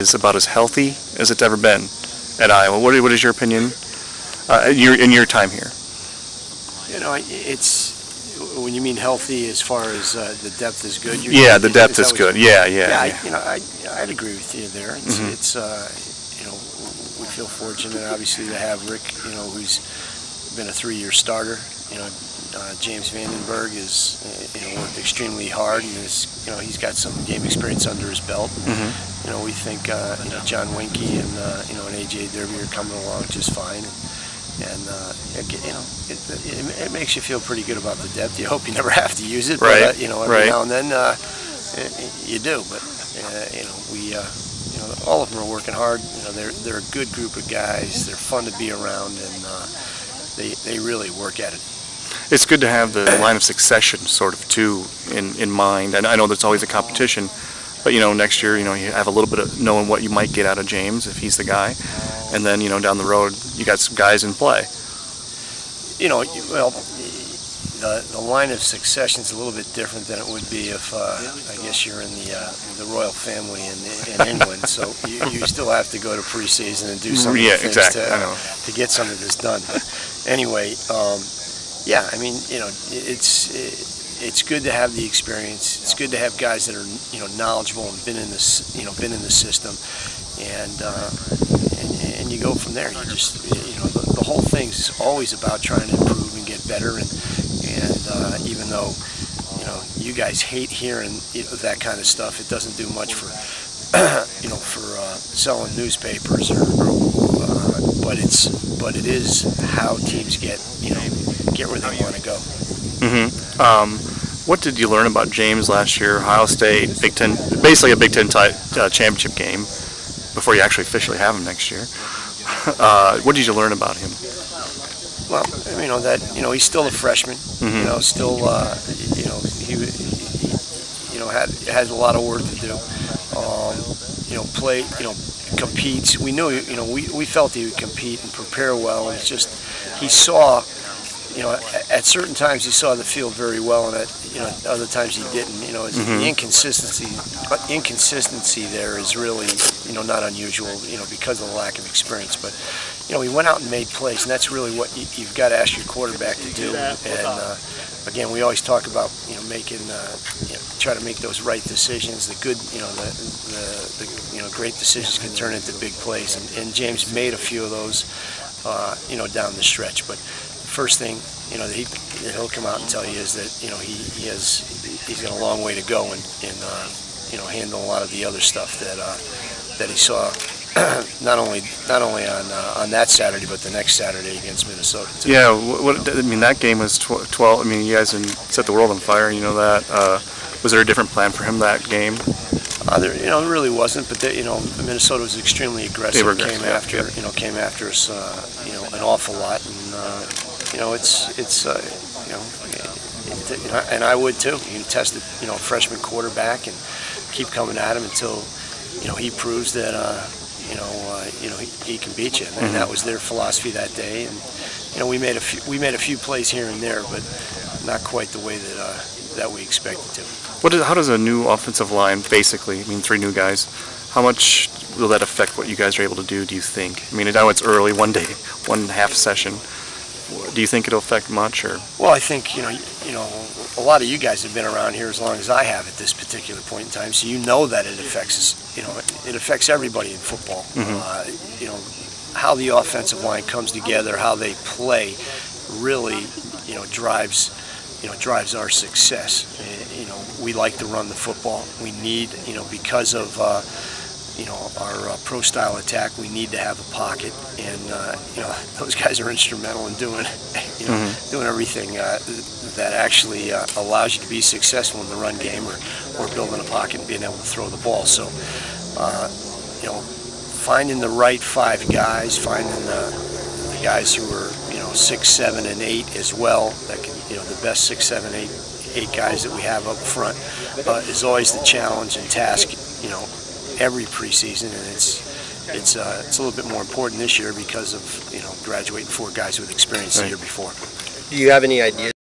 is about as healthy as it's ever been at Iowa. What is your opinion in your time here? You know, it's when you mean healthy as far as the depth is good. Yeah, the depth is good. Yeah. I'd agree with you there. It's you know, we feel fortunate obviously to have Rick, you know, who's been a 3-year starter. You know, James Vandenberg is you know, worked extremely hard, and is, you know, he's got some game experience under his belt. You know, we think you know, John Winke and you know, and AJ Derby are coming along just fine. And you know, it makes you feel pretty good about the depth. You hope you never have to use it, but you know, every now and then you do. But you know, you know, all of them are working hard. You know, they're a good group of guys. They're fun to be around, and they really work at it. It's good to have the line of succession sort of too in mind. And I know there's always a competition, but you know, next year, you know, you have a little bit of knowing what you might get out of James if he's the guy. And then, you know, down the road, you got some guys in play. You know, well, the line of succession is a little bit different than it would be if, I guess, you're in the royal family in England. So you still have to go to preseason and do some things to get some of this done. But anyway, yeah, I mean, you know, it's good to have the experience. It's good to have guys that are, you know, knowledgeable and been in this, you know, been in the system, and you go from there. You just, you know, the whole thing's always about trying to improve and get better. And even though, you know, you guys hate hearing, you know, that kind of stuff, it doesn't do much for, you know, for selling newspapers but it is how teams get where they want to go. What did you learn about James last year? Ohio State, Big Ten, basically a Big Ten championship game before you actually officially have him next year. What did you learn about him? Well, you know that, you know, he's still a freshman. You know, still you know, he you know, has a lot of work to do. You know, you know, competes. We knew, you know, we felt he would compete and prepare well, and it's just he saw. You know, at certain times he saw the field very well, and at, you know, other times he didn't. You know, the inconsistency there is really, you know, not unusual. You know, because of the lack of experience. But you know, he went out and made plays, and that's really what you've got to ask your quarterback to do. And again, we always talk about, you know, making, you know, try to make those right decisions. The good, you know, the you know, great decisions can turn into big plays, and James made a few of those, you know, down the stretch. But first thing, you know, that he'll come out and tell you is that, you know, he's got a long way to go in you know, handle a lot of the other stuff that he saw not only on that Saturday, but the next Saturday against Minnesota too. Yeah, I mean, that game was 12. I mean, you guys set the world on fire. You know that. Was there a different plan for him that game? There, you know, there really wasn't. But you know, Minnesota was extremely aggressive. They were aggressive, you know, came after us, you know, an awful lot, and you know, it's you know, and I would too. You can test it, you know, a freshman quarterback and keep coming at him until, you know, he proves that you know, he can beat you. And that was their philosophy that day. And you know, we made a few plays here and there, but not quite the way that we expected to. How does a new offensive line, basically, I mean, 3 new guys, how much will that affect what you guys are able to do you think? I mean, I know it's early, one day, 1.5 session. Do you think it'll affect much, or? Well, I think, you know, a lot of you guys have been around here as long as I have at this particular point in time, so you know that it affects us. You know, it affects everybody in football. You know, how the offensive line comes together, how they play, really, you know, drives our success. You know, we like to run the football. We need, you know, because of you know, our pro style attack, we need to have a pocket, and you know, those guys are instrumental in doing, you know, doing everything that actually allows you to be successful in the run game, or building a pocket and being able to throw the ball. So you know, finding the right 5 guys, finding the guys who are, you know, 6, 7, and 8 as well, that can, you know, the best 6, 7, 8 guys that we have up front is always the challenge and task, you know, every preseason, and it's a little bit more important this year because of, you know, graduating 4 guys with experience the year before. Do you have any ideas